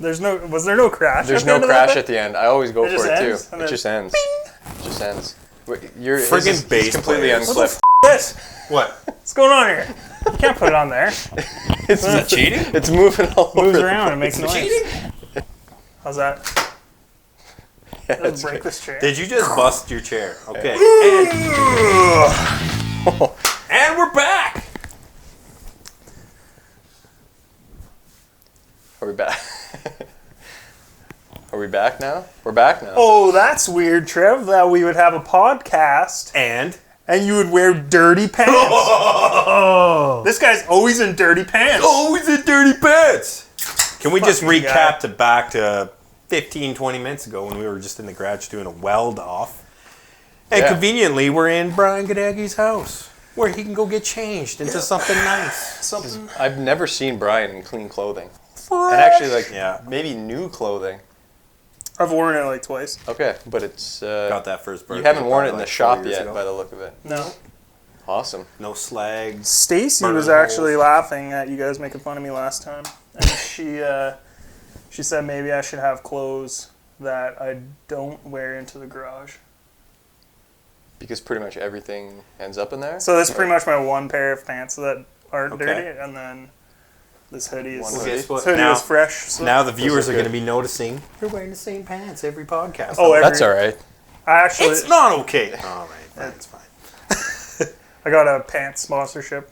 Was there no crash? There's no crash at the end. I always go for it too. It just ends. Bing! It just ends. You're friggin' bass completely players. unclipped. This? What? What's going on here? You can't put it on there. It's Is it cheating? It's moving all over. Moves around and makes noise. Cheating? How's that? Yeah, Let's break this chair. Did you just bust your chair? Okay. And we're back. Are we back? Are we back now? We're back now. Oh, that's weird, Trev, that we would have a podcast And you would wear dirty pants. oh, This guy's always in dirty pants. always in dirty pants. Can we just Fucking recap to back to 15, 20 minutes ago when we were just in the garage doing a weld off? And conveniently, we're in Brian Godagi's house where he can go get changed into something nice. Something. I've never seen Brian in clean clothing. Fresh. And actually, like, Yeah. maybe new clothing. I've worn it like twice. Okay, but it's... Got that first birthday. you haven't worn it in probably the like 4 shop years yet, ago. by the look of it. No. Awesome. No slags. Stacy Burning was actually laughing at you guys making fun of me last time. And she said maybe I should have clothes that I don't wear into the garage. Because pretty much everything ends up in there? So this is pretty much my one pair of pants that aren't Okay. dirty, and then this hoodie is, One Well, hoodie. guess what? this hoodie Now, is fresh. So now the viewers are are going good. to be noticing you're wearing the same pants every podcast. Oh, every- That's all right. I actually It's not okay. All right, that's fine. I got a pants sponsorship.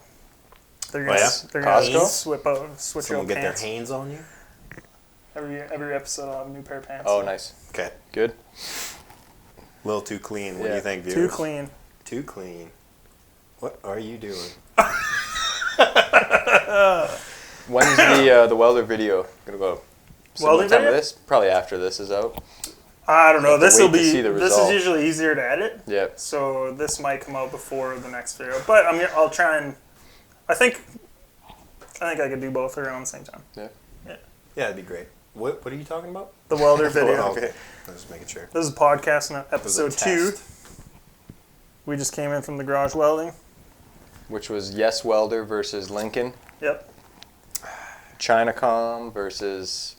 They're gonna, yeah? they're gonna Costco? switch Someone out get pants. their hands on you? Every episode I'll have a new pair of pants. Oh, nice. Okay. Good. A little too clean. What do Yeah. you think, Too viewers? clean. Too clean. What are you doing? When's the welder video gonna go? Similar Welding time to video? this? Probably after this is out. I don't know. have to This will wait to be. see the This is result. usually easier to edit, Yeah. so this might come out before the next video. But I'll try and. I think I could do both around the same time. Yeah, that'd be great. What are you talking about? The welder video. Oh, okay. I was just making sure. This is podcast It was episode a 2. test. We just came in from the garage welding. Which was Yeswelder versus Lincoln. Yep. Chinacom versus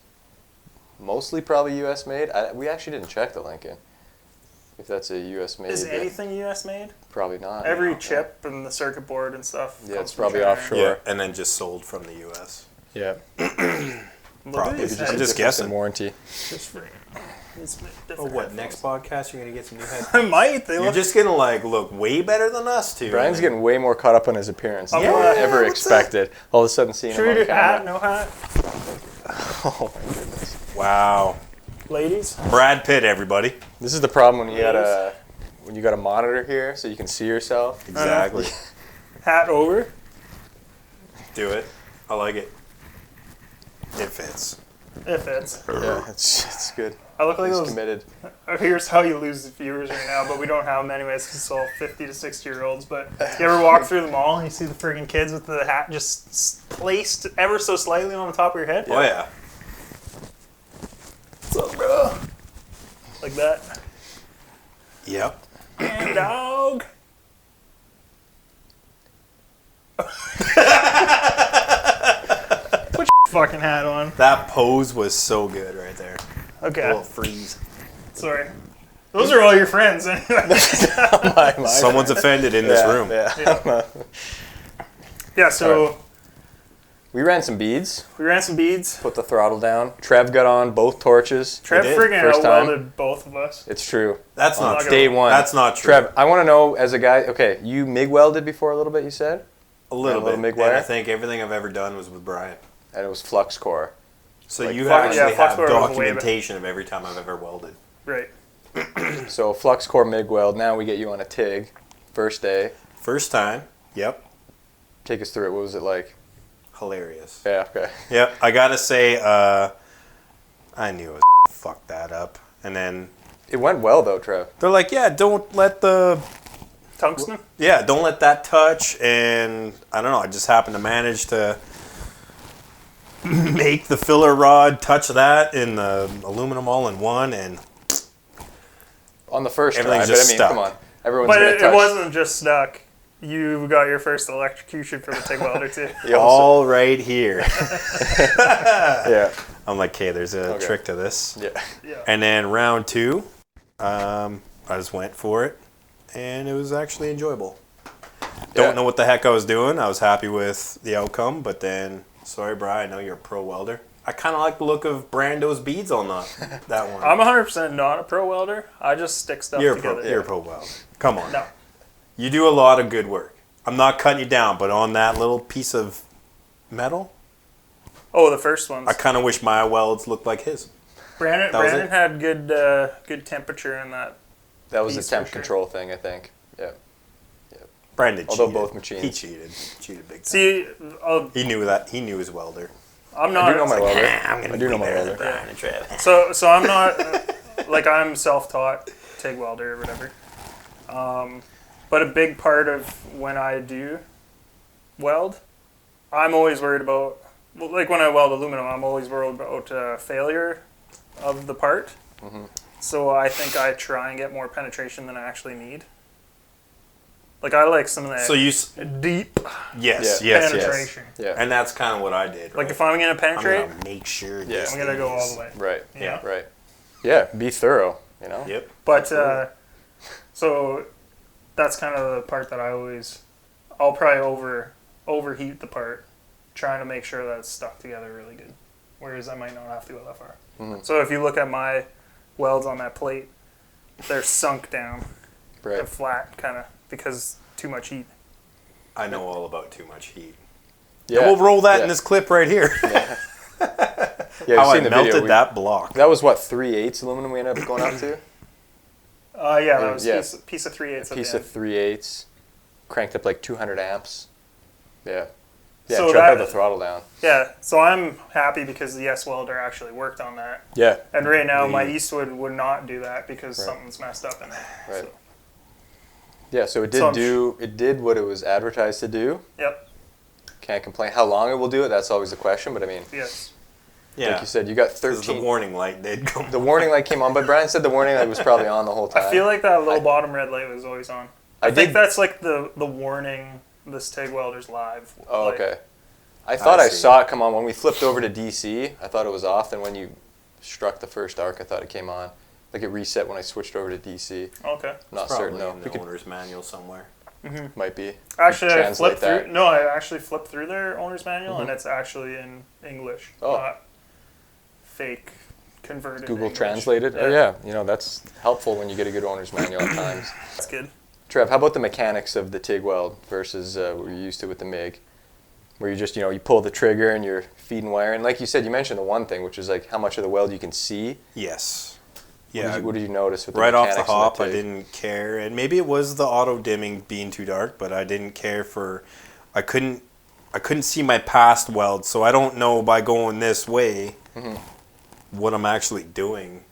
mostly probably U.S. made. We actually didn't check the Lincoln. If that's a U.S. made. Is anything U.S. made? Probably not. Every no. chip and the circuit board and stuff. Yeah, comes it's from probably China. offshore. Yeah, and then just sold from the U.S. Yeah. Look Probably. at these I'm heads. just guessing. Warranty. Just for- it's Oh, different what? headphones. Next podcast, you're gonna get some new headphones. I might. They You're look. just gonna look way better than us two. Brian's getting way more caught up on his appearance than Yeah, I ever what's expected. All of a sudden seeing Should him we on do hat? camera. No hat. Oh my goodness. Wow. Ladies. Brad Pitt, everybody. This is the problem when you got a monitor here so you can see yourself. Exactly. Hat over. Do it. I like it. It fits. It fits. Yeah, it's good. I look like He's those. committed. Here's how you lose the viewers right now, but we don't have them anyways because it's all 50 to 60-year-olds. But you ever walk through the mall and you see the friggin' kids with the hat just placed ever so slightly on the top of your head? Oh yeah. What's up, bro? Like that. Yep. And dog. Put your fucking hat on. That pose was so good right there. A Okay. little freeze. Sorry. Those are all your friends anyway. My Someone's offended in this yeah, room. Yeah. Yeah, so We ran some beads. we ran some beads. Put the throttle down. Trev got on both torches. Trev did. friggin' First time. out-welded both of us. It's true. That's not not true. Day one. That's not true. Trev, I want to know as a guy. Okay, you MIG welded before a little bit. You said, a little a little bit. MIG And wire? I think everything I've ever done was with Brian. and it was flux core. So Like you fucking- actually yeah, flux have core was way better. documentation of every time I've ever welded. Right. So flux core MIG weld. Now we get you on a TIG. First day. First time. Yep. Take us through it. What was it like? Hilarious. Yeah. Okay. Yep. I gotta say, I knew it fucked that up. And then It went well though, Trev. they're like, yeah, don't let Tungsten? don't let that touch. And I don't know, I just happened to manage to make the filler rod touch that in the aluminum all-in-one, and On the first try, Everything's but I just mean, stuck. come on. Everyone's But gonna it touch. wasn't just stuck. You got your first electrocution from a TIG welder too. Yeah, All right here. yeah. I'm like, okay, there's a Okay. trick to this. Yeah. Yeah. And then round 2, I just went for it, and it was actually enjoyable. Don't know what the heck I was doing. I was happy with the outcome, but then, sorry, Brian, I know you're a pro welder. I kind of like the look of Brando's beads on that one. I'm 100% not a pro welder. I just stick stuff You're together. a pro welder. Come on. No. You do a lot of good work. I'm not cutting you down, but on that little piece of metal, Oh, the first ones. I kind of wish my welds looked like his. Brandon That was it? had good temperature in that. That was a Piece temp for sure. control thing, I think. Yeah. Brandon Although cheated. both machines. He cheated. Cheated big time. See, He knew that. He knew his welder. I'm not. I do know my welder. I'm gonna I do know be my better than welder. Brian and Trev. So I'm not like I'm self-taught TIG welder or whatever. But a big part of when I do weld, I'm always worried about, well, like when I weld aluminum, I'm always worried about failure of the part. Mm-hmm. So I think I try and get more penetration than I actually need. Like I like some of that So you, deep yes, Yeah. yes, yes. penetration. Yeah. And that's kind of what I did. Like right? if I'm gonna I'm penetrate, gonna make sure. Yeah. this I'm gonna go thing all is- the way. Right. Yeah. Right. Yeah. Be thorough. You know. Yep. But so that's kind of the part that I'll probably overheat the part, trying to make sure that it's stuck together really good. Whereas I might not have to go that far. Mhm. So if you look at my welds on that plate, they're sunk down Right. and flat, kind of because too much heat. I know all about too much heat. Yeah. And we'll roll that Yeah. in this clip right here. Yeah. Yeah. How I've I seen the melted video. that block. That was what 3/8 aluminum we ended up going up to. Yeah, that was Yeah. piece of 3/8. Piece of 3/8, cranked up like 200 amps. Yeah. Yeah. So Drop that- the throttle down. Yeah, so I'm happy because the yeswelder actually worked on that. Yeah. And right now, my We- Eastwood would not do that because Right. something's messed up in it. Right. So, Yeah. So it So I'm did what it was advertised to do. yep. Can't complain. How long it will do it? That's always the question. But I mean, Yes. Yeah. like you said, you got 'Cause the 13. warning light did come. The warning light came on, but Brian said the warning light was probably on the whole time. I feel like that little bottom red light was always on. I think did- that's like the warning this TIG welder's live. Oh, light. okay. I thought I see. saw it come on when we flipped over to DC. I thought it was off. Then when you struck the first arc, I thought it came on. Like it reset when I switched over to DC. Okay. Not Probably certain though. in We the could, owner's manual somewhere. might be. Actually, I Translate flipped through. that. No, I actually flipped through their owner's manual, and it's actually in English, Oh. not fake converted. Google English. translated. Oh yeah, you know that's helpful when you get a good owner's manual at times. That's good. Trev, how about the mechanics of the TIG weld versus what you're used to with the MIG? Where you just, you pull the trigger and you're feeding wire. And like you said, you mentioned the one thing, which is like how much of the weld you can see. Yes. What Yeah. did you notice with the Right off the mechanics of hop, the I TIG? didn't care, and maybe it was the auto dimming being too dark, but I didn't care for. I couldn't see my past weld, so I don't know by going this way what I'm actually doing.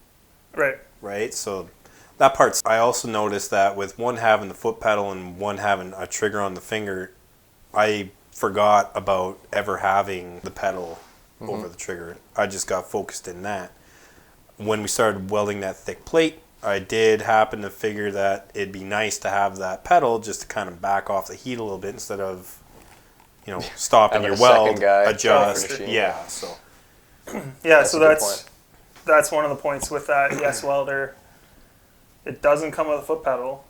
Right. Right, so that part's. I also noticed that with one having the foot pedal and one having a trigger on the finger, I forgot about ever having the pedal over the trigger. I just got focused in that. When we started welding that thick plate, I did happen to figure that it'd be nice to have that pedal just to kind of back off the heat a little bit instead of, stopping Having your a second weld, guy adjust. drop the machine. Yeah, so Yeah, That's so a good that's one of the points with that yes welder. It doesn't come with a foot pedal,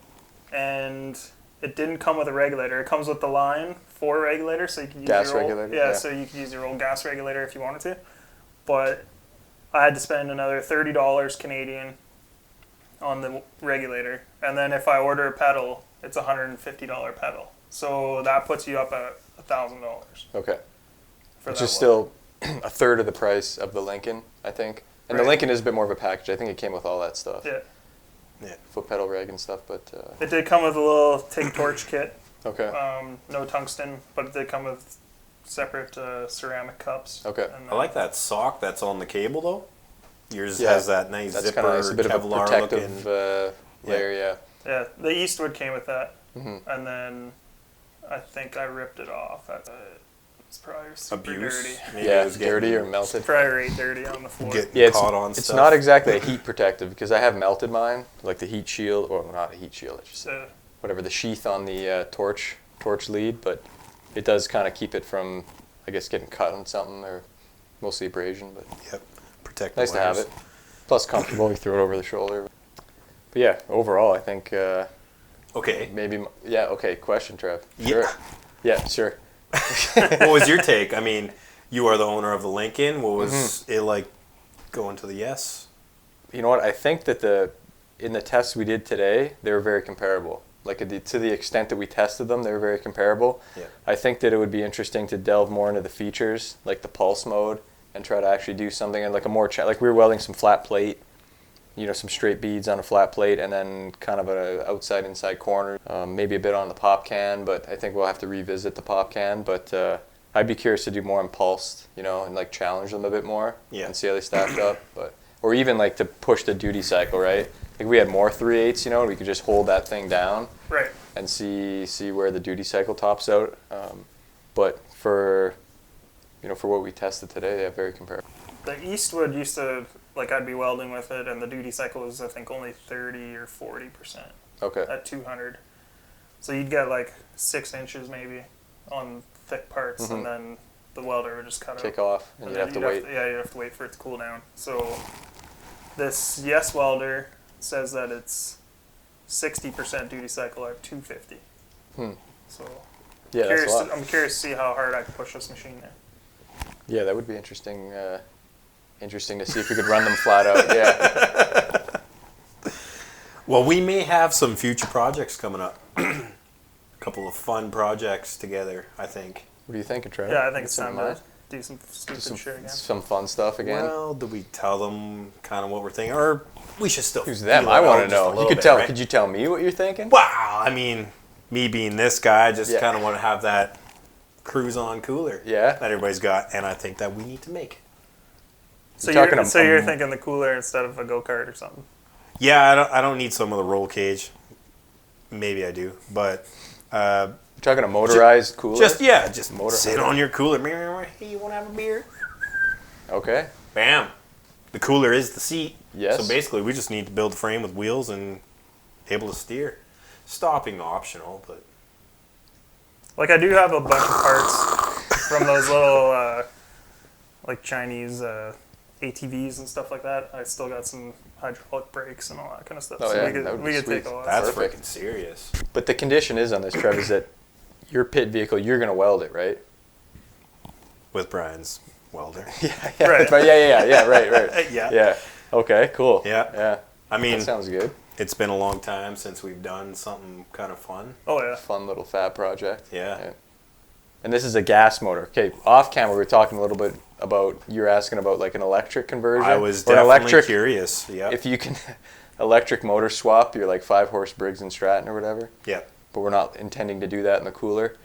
and it didn't come with a regulator. It comes with the line for regulator, so you can use Gas your old, regulator, yeah, yeah. so you can use your old gas regulator if you wanted to. But I had to spend another $30 Canadian on the regulator, and then if I order a pedal, it's a $150 pedal. So that puts you up at $1,000 Okay. for Which that is one. still a third of the price of the Lincoln, I think. And the Right. Lincoln is a bit more of a package. I think it came with all that stuff. Yeah, Foot pedal reg and stuff, but it did come with a little TIG torch kit. okay. No tungsten, but it did come with separate ceramic cups. Okay. And I like that sock that's on the cable though. Yours Yeah, has that nice That's zipper, kind of nice. A bit of a Kevlar protective looking. layer, yeah. Yeah, the Eastwood came with that, Mhm. and then I think I ripped it off. It's probably super Abuse. dirty. Maybe Yeah, it was getting- dirty or melted. Probably right dirty on the floor. Getting Yeah, it's, caught on it's stuff. not exactly a heat protective because I have melted mine, like the heat shield, or not a heat shield, I should say. So, Whatever, the sheath on the torch torch lead, but it does kind of keep it from, I guess, getting cut on something or mostly abrasion. But Yep. Protect nice the to have wires. it. Plus comfortable. You throw it over the shoulder. But yeah, overall, I think Okay. maybe. Yeah. Okay. Question, Trev. Yeah. Sure. Yeah. Sure. What was your take? I mean, you are the owner of the Lincoln. What was it like going to the Yes? You know what? I think that in the tests we did today, they were very comparable. Like to the extent that we tested them, they were very comparable. Yeah. I think that it would be interesting to delve more into the features, like the pulse mode, and try to actually do something in like a more like we were welding some flat plate, some straight beads on a flat plate, and then kind of a outside inside corner, maybe a bit on the pop can. But I think we'll have to revisit the pop can. But I'd be curious to do more impulsed, and like challenge them a bit more, and see how they stacked up. But or even like to push the duty cycle, right? Like we had more 3/8, we could just hold that thing down, Right. and see where the duty cycle tops out. But for what we tested today, they have very comparable. The Eastwood used to, like, I'd be welding with it, and the duty cycle was, I think, only 30 or 40% Okay. at 200. So you'd get like 6 inches maybe on thick parts, and then the welder would just cut Kick out. off, and you'd have to wait. You'd have to wait for it to cool down. So this Yes welder says that it's 60% duty cycle at 250. So Yeah, that's a lot. I'm curious to see how hard I can push this machine there. Yeah, that would be interesting. Interesting to see if we could run them flat out. Yeah. Well, we may have some future projects coming up. A couple of fun projects together, I think. What do you think, Trevor? Yeah, I think it's Some time of to do some stupid some, shit again. some fun stuff again. Well, do we tell them kind of what we're thinking? Or we should still Who's them? feel it I out want to just a know. little You could bit, tell. right? Could you tell me what you're thinking? Wow, I mean, me being this guy, I just Yeah. kind of want to have that cruise on cooler Yeah. that everybody's got, and I think that we need to make. So You're you're, talking so you're thinking the cooler instead of a go-kart or something. Yeah, I don't need some of the roll cage. Maybe I do, but You're talking a motorized cooler? just Motor- sit on your cooler. Hey, you want to have a beer? Okay. Bam. The cooler is the seat. Yes. So basically, we just need to build a frame with wheels and able to steer. Stopping optional, but Like, I do have a bunch of parts from those little, like, Chinese ATVs and stuff like that. I still got some hydraulic brakes and all that kind of stuff. Oh, so yeah, we could, that would we be could take sweet. a lot. that's Perfect. freaking serious. But the condition is on this, Trev, is that your pit vehicle, you're going to weld it, right? With Brian's welder. Yeah. Right. Right, yeah, right. Yeah. Yeah. Okay, cool. Yeah. Yeah. I mean, That sounds good. it's been a long time since we've done something kind of fun. Oh, yeah. Fun little fab project. Yeah. And this is a gas motor. Okay, off camera we were talking a little bit about, you were asking about like an electric conversion. I was Or an definitely curious. Yeah. If you can electric motor swap your like 5-horse Briggs and Stratton or whatever. Yeah. But we're not intending to do that in the cooler.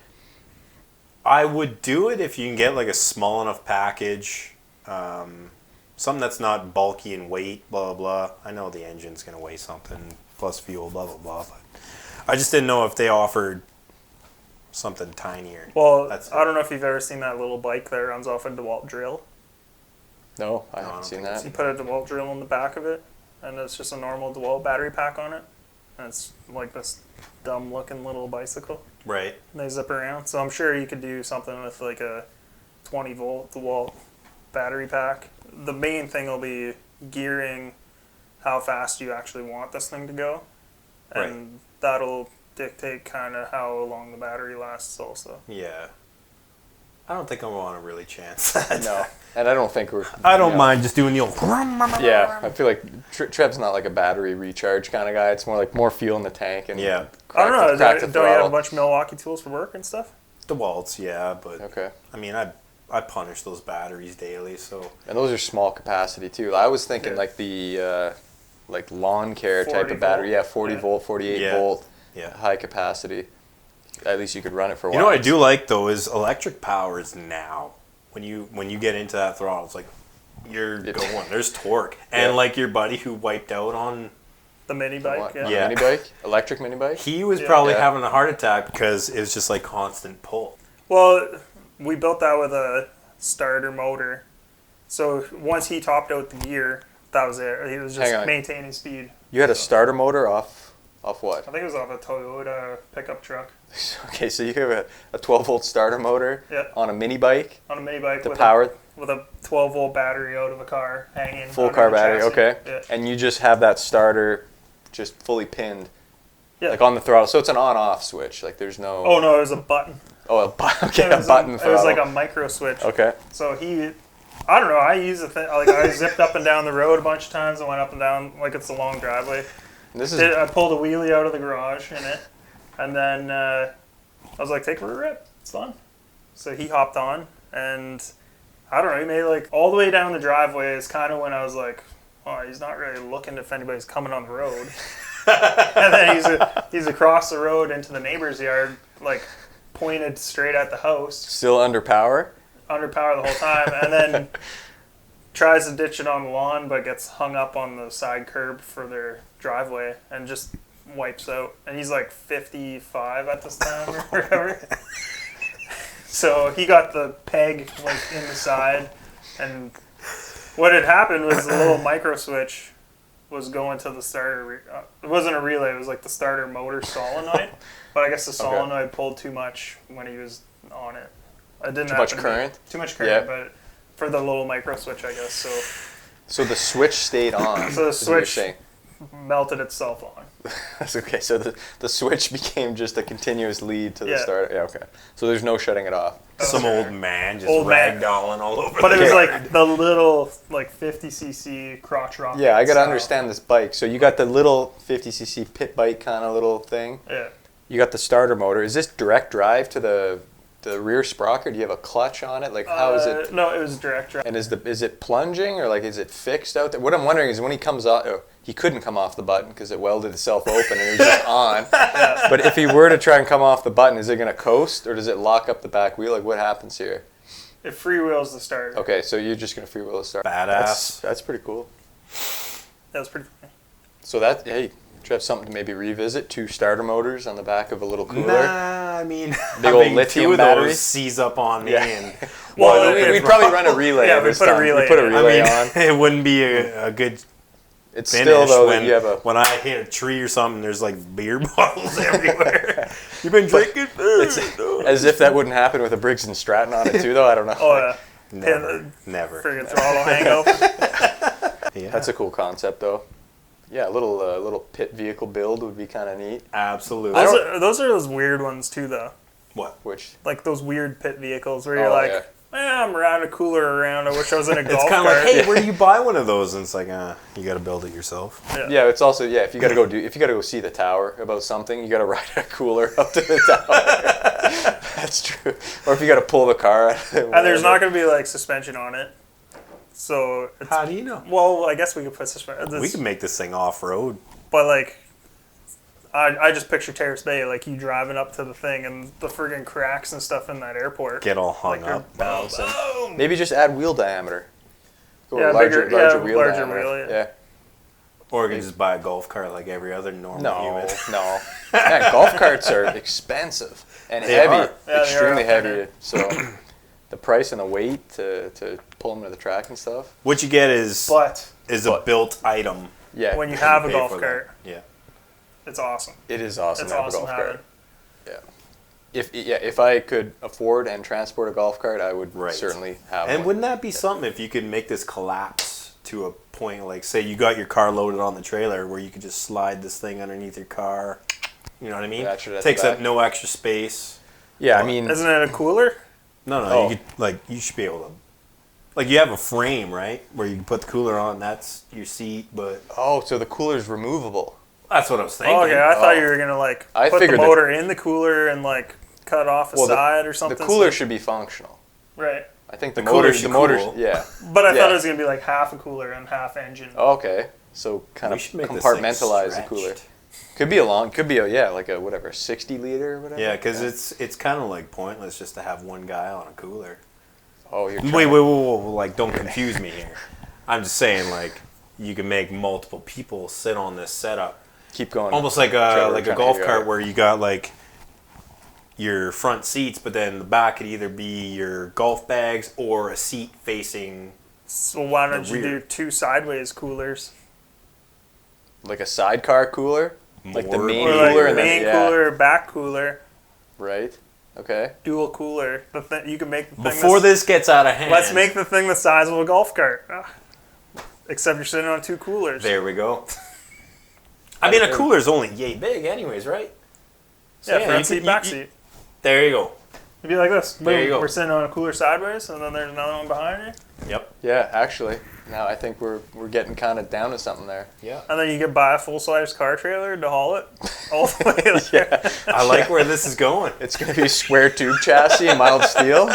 I would do it if you can get like a small enough package, something that's not bulky in weight, blah, blah, blah. I know the engine's going to weigh something, plus fuel, blah, blah, blah. But I just didn't know if they offered something tinier. Well, That's I don't know if you've ever seen that little bike that runs off a DeWalt drill. No, I No, I haven't don't seen think I've that. You put a DeWalt drill in the back of it, and it's just a normal DeWalt battery pack on it. And it's like this dumb-looking little bicycle. Right. And they zip around. So I'm sure you could do something with like a 20-volt DeWalt battery pack. The main thing will be gearing how fast you actually want this thing to go. And that'll dictate kind of how long the battery lasts also. Yeah. I don't think I want to really chance that. No, and I don't think we're. I don't you know, mind just doing the old. Yeah, I feel like Trev's not like a battery recharge kind of guy. It's more like more fuel in the tank and Yeah. I don't know. crack the Don't you have throttle. a bunch of Milwaukee tools for work and stuff? The waltz, yeah, but Okay, I mean, I punish those batteries daily, so and those are small capacity too. I was thinking Yeah. like the like lawn care type 40 of battery. volt. Yeah, 40 Yeah. volt, 48 Yeah. volt, yeah. high capacity. At least you could run it for a You while. know what I do like though is electric powers now. When you get into that throttle, it's like you're going. There's torque, and Yeah. like your buddy who wiped out on, The mini bike? What? Yeah. Yeah. Mini bike, electric mini bike. he was Yeah. probably Yeah. having a heart attack because it was just like constant pull. Well, we built that with a starter motor. So once he topped out the gear, that was it. He was Hang just on. maintaining speed. You had a starter motor off Off what? I think it was off a Toyota pickup truck. Okay, so you have a 12-volt starter motor on a mini bike On a mini bike with a 12-volt battery out of a car hanging. Full car battery, chassis. okay. Yeah. And you just have that starter just fully pinned, Yeah. like on the throttle. So it's an on-off switch. Like there's no. Oh no, it was a button. Oh, okay, It was a button It throttle. was like a micro switch. Okay. So I don't know. I use the thing. Like I zipped up and down the road a bunch of times. I went up and down like it's a long driveway. I pulled a wheelie out of the garage in it, and then I was like, "Take a rip. It's fun." So he hopped on, and I don't know. He made like all the way down the driveway. Is kind of when I was like, "Oh, he's not really looking if anybody's coming on the road." And then he's across the road into the neighbor's yard, like pointed straight at the house. Still under power. Under power the whole time, and then tries to ditch it on the lawn, but gets hung up on the side curb for their driveway and just wipes out. And he's like 55 at this time or whatever. So he got the peg like in the side, and what had happened was the little micro switch was going to the starter. It wasn't a relay; it was like the starter motor solenoid. But I guess the solenoid pulled too much when he was on it. It didn't Too much current. Too much current, but for the little micro switch, I guess. So the switch stayed on. So the switch melted itself on. That's okay. So the switch became just a continuous lead to the Yeah. starter. Yeah, okay. So there's no shutting it off. Some old man just ragdolling all over. But it was like the little 50cc crotch rocket. Yeah, I gotta understand this bike. So you got the little 50cc pit bike kind of little thing. Yeah. You got the starter motor. Is this direct drive to the rear sprocket? Do you have a clutch on it? Like how is it? No, it was direct drive. And is it plunging or like is it fixed out there? What I'm wondering is when he comes off, he couldn't come off the button because it welded itself open and it was just on. Yeah. But if he were to try and come off the button, is it going to coast or does it lock up the back wheel? Like what happens here? It freewheels the starter. Okay, so you're just going to freewheel the starter. Badass. That's pretty cool. That was pretty funny. So hey, do you have something to maybe revisit? 2 starter motors on the back of a little cooler? Nah, I mean, big old lithium 2 of battery. those seize up on me. And well, we'd probably run a relay. Yeah, we put a relay on. It wouldn't be a good It's finish still though when, that you have when I hit a tree or something, there's like beer bottles everywhere. You've been drinking? It's as if that wouldn't happen with a Briggs and Stratton on it too, though. I don't know. Oh yeah. Never. Friggin' throttle hangover. Yeah. That's a cool concept, though. Yeah, a little pit vehicle build would be kind of neat. Absolutely. Those are those weird ones too, though. What? Which? Like those weird pit vehicles where you're like, I'm riding a cooler around. I wish I was in a golf It's kind cart. of like, hey, where do you buy one of those? And it's like, you got to build it yourself. Yeah, it's also if you got to go see the tower about something, you got to ride a cooler up to the tower. That's true. Or if you got to pull the car out. And there's not going to be like suspension on it. So how do you know? Well, I guess we could put suspension. We could make this thing off road. But like, I just picture Terrace Bay, like you driving up to the thing and the friggin' cracks and stuff in that airport. Get all hung like up. Boom. Maybe just add wheel diameter. Go larger wheel diameter. Wheel, yeah. Or you can just buy a golf cart like every other normal human. No. Man, golf carts are expensive and heavy, extremely heavy. So the price and the weight to pull them to the track and stuff. What you get is a built item. Yeah. When you have a golf cart. Yeah. It's awesome. It is awesome It's to have awesome a golf cart. Yeah. If I could afford and transport a golf cart, I would certainly have one. And wouldn't that be something if you could make this collapse to a point, like say you got your car loaded on the trailer where you could just slide this thing underneath your car. You know what I mean? Takes up no extra space. Yeah, I mean... Isn't it a cooler? No. You could, you should be able to... Like, you have a frame, right? Where you can put the cooler on. That's your seat, but... Oh, so the cooler's removable. That's what I was thinking. Oh, okay. I thought you were going to, put the motor in the cooler and, cut off a side or something. The cooler should be functional. Right. I think the motor, yeah. But I thought it was going to be, half a cooler and half engine. Oh, okay. So, kind of compartmentalize the cooler. Could be a 60 liter or whatever. Yeah, because it's kind of pointless just to have one guy on a cooler. Oh, you're wait, don't confuse me here. I'm just saying, you can make multiple people sit on this setup. Keep going. Almost like a golf cart where you got your front seats, but then the back could either be your golf bags or a seat facing. So why don't you do 2 sideways coolers? Like a sidecar cooler? Like the more main Or like cooler and then- main yeah. cooler, back cooler, Right. Okay. dual cooler. The thing you can make the thing Before this gets out of hand. Let's make the thing the size of a golf cart. Except you're sitting on 2 coolers. There we go. I mean, a cooler's only yay big, anyways, right? So, Yeah, front you seat, can- back you- seat. There you go. It'd be like this. There you Boom, go. We're sitting on a cooler sideways, and then there's another one behind you. Yep. Yeah, actually, now I think we're getting kind of down to something there. Yeah. And then you could buy a full-size car trailer to haul it all the way there. I like where this is going. It's going to be square tube chassis, mild steel.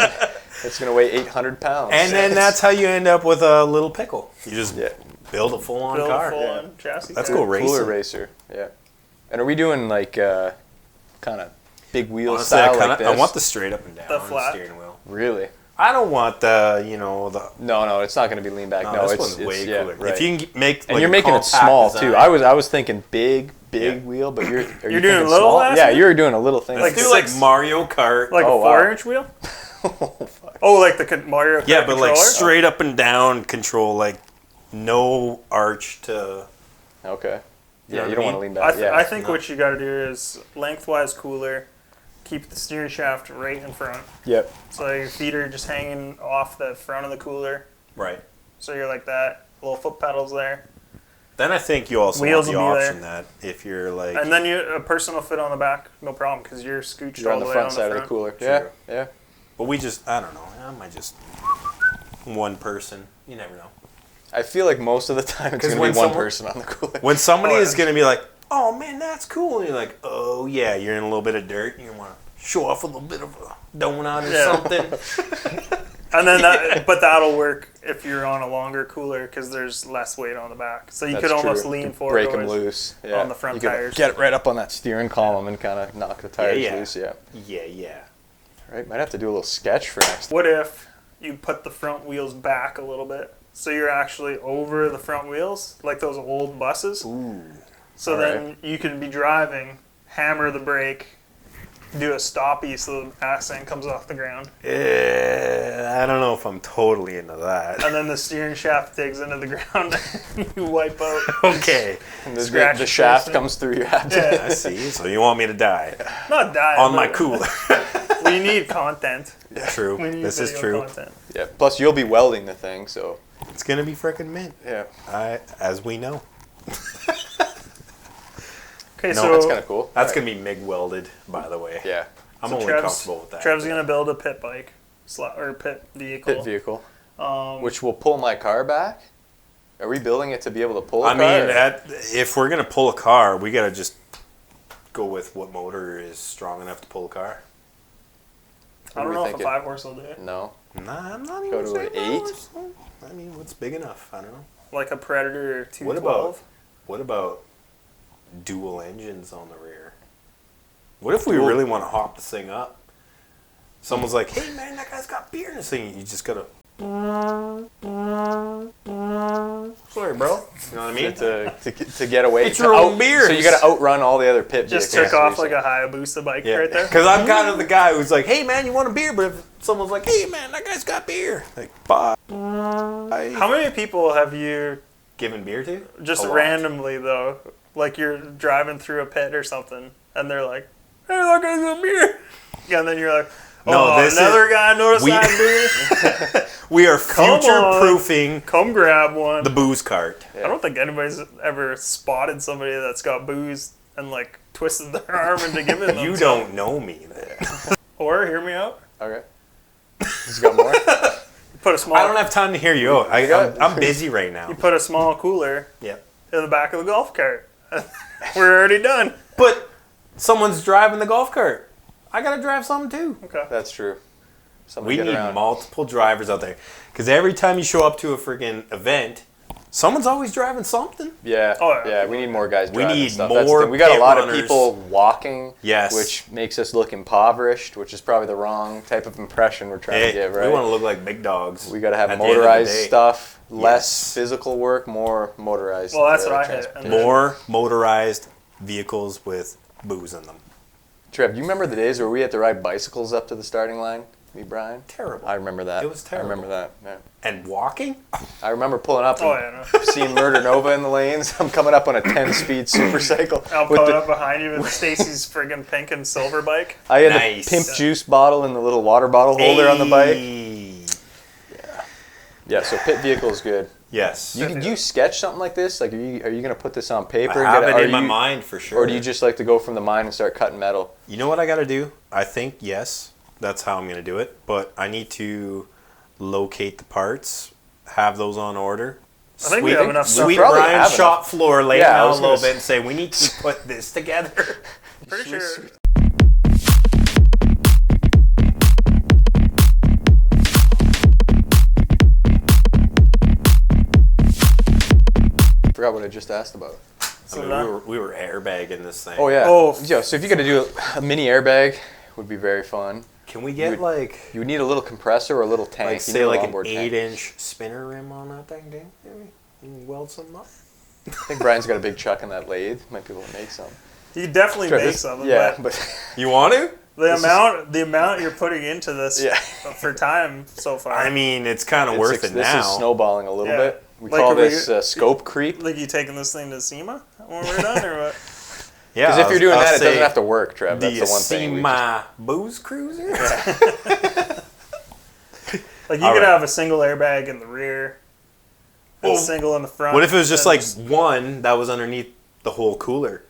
It's going to weigh 800 pounds. And then that's how you end up with a little pickle. You just Yeah. build a full-on Build car. a full-on chassis. Let's car. go racing. Cooler racer. Yeah. And are we doing like kind of big wheel Honestly, style like this? I want the straight up and down The flat. steering wheel. Really? I don't want the, the... No, it's not going to be lean back. No, this it's one's way yeah, cooler. right. If you can make And like, you're a making it compact small design. too. I was thinking big Yeah. wheel, but you're You're doing thinking little small? last Yeah, year? you're doing a little thing. Let's like do like 6 Mario Kart. Like Oh, a wow. 4-inch wheel? Oh, fuck. Oh, like the Mario Kart Yeah, but like controller? straight up and down control, like no arch to... Okay. You Yeah, know you what don't I want to mean? lean back. Yeah. I think no. what you got to do is lengthwise cooler, keep the steering shaft right in front. Yep. So your feet are just hanging off the front of the cooler. Right. So you're like that. Little foot pedals there. Then I think you also Wheels want the will be option that if you're like... And then a person will fit on the back, no problem, because you're scooched You're all on the the way front on side the of the front. cooler. True. Yeah. Yeah. But we just, I don't know. I might just... One person. You never know. I feel like most of the time it's 'Cause going to when be one someone- person on the cooler. When somebody Oh, yeah. is going to be like, oh man, that's cool. And you're like, oh yeah, you're in a little bit of dirt. And you want to show off a little bit of a donut or Yeah. something. And then but that'll work if you're on a longer cooler because there's less weight on the back. So you That's could almost true. lean You could forward break them always loose. Yeah. on the front you could tires. Get it right up on that steering column and kind of knock the tires yeah. loose. Yeah. Yeah. Right. Might have to do a little sketch for next. What if you put the front wheels back a little bit? So you're actually over the front wheels, like those old buses. Ooh. So All then you can be driving, hammer the brake, do a stoppie so the ass end comes off the ground. I don't know if I'm totally into that. And then the steering shaft digs into the ground and you wipe out. Okay. And the, Scratch the your shaft face. comes through your abdomen. Yeah. I see. So you want me to die Not die. on my but cooler. We need content. True. We need This is video true. content. Yeah. Plus, you'll be welding the thing, so It's going to be freaking mint. yeah. As we know. Okay, No, so That's kind of cool. That's going to be MIG welded, by the way. Yeah. I'm so only comfortable with that. Trev's gonna build a pit bike, or pit vehicle. Pit vehicle, Um, which will pull my car back. Are we building it to be able to pull? I A car, mean, or- if we're going to pull a car, we got to just go with what motor is strong enough to pull a car. I don't What are we know if a thinking? 4 will do it. No. Nah, I'm not Go even to saying an that 8? was- I mean, what's big enough? I don't know. Like a Predator What 212. What about dual engines on the rear? What if we Dual- really want to hop this thing up? Someone's like, "Hey man, that guy's got beer in this thing." You just gotta. Sorry, bro. You know what I mean? To get away. It's to your own out- beers. So you got to outrun all the other pit Just vehicles. took off like a Hayabusa bike Yeah, right there. because I'm kind of the guy who's like, "Hey man, you want a beer?" But if someone's like, "Hey man, that guy's got beer," like, bye. How many people have you Giving beer to? just A lot. randomly though, like you're driving through a pit or something, and they're like, "Hey, that guy's got beer," and then you're like, No, "Oh, this another is- guy noticed we- I had beer. We are Come on. future-proofing Come grab one." the booze cart. I don't think anybody's ever spotted somebody that's got booze and like twisted their arm into giving them. You some. don't know me. Then. Or hear me out. Okay. He's got more. Put a small. I don't have time to hear you out. I'm busy right now. You put a small cooler Yeah. in the back of the golf cart. We're already done. But someone's driving the golf cart. I gotta drive something too. Okay. That's true. Something We to get need around. multiple drivers out there. Because every time you show up to a friggin' event, someone's always driving something. Yeah. Oh, yeah. Yeah. We need more guys We driving need stuff. That's the more thing. We got a pit lot of runners. people walking. Yes. Which makes us look impoverished, which is probably the wrong type of impression we're trying Hey, to give, right? we want to look like big dogs. We got to have at the end of the motorized day. stuff, less Yes. physical work, more motorized. Well, that's what I hit. transportation. More motorized vehicles with booze in them. Trev, do you remember the days where we had to ride bicycles up to the starting line? Me, Brian. Terrible. I remember that. It was terrible. I remember that. Yeah. And walking? I remember pulling up and no. seeing Murder Nova in the lanes. I'm coming up on a 10-speed super cycle. I'll put up behind you with Stacy's friggin' pink and silver bike. I had Nice. the pimp juice bottle and the little water bottle holder on the bike. Hey. Yeah, so pit vehicle is good. Yes. You sketch something like this? Like, are you going to put this on paper? I have and it get in my mind for sure. Or do you just like to go from the mine and start cutting metal? You know what I got to do? I think, yes, that's how I'm going to do it. But I need to locate the parts, have those on order. I think we have enough stuff. Sweet Probably Brian's have shop floor, lay Yeah, I down a was little gonna bit and say, we need to put this together. Pretty sure. Forgot what I just asked about. So I mean, we were airbagging this thing. Oh, yeah. Oh. Yeah, so if you're going to do a mini airbag, would be very fun. Can we get You would need a little compressor or a little tank. like You say need a like an longboard tank. 8-inch spinner rim on that thing, dude? Maybe you can weld something up. I think Brian's got a big chuck in that lathe. Might be able to make some. You definitely Try make this- something, Yeah, but but You want to? the amount you're putting into this Yeah. for time so far. I mean, it's kind of it's worth like- it this now. is snowballing a little Yeah. bit. We Like, call are we- this scope creep. like you taking this thing to SEMA when we're done, or what? Yeah, Because if you're doing I'll that, it say, doesn't have to work, Trev. Do That's you the one see thing. my booze cruiser? Like you All could right. have a single airbag in the rear, and a Well, single in the front. What if it was just and like one that was underneath the whole cooler?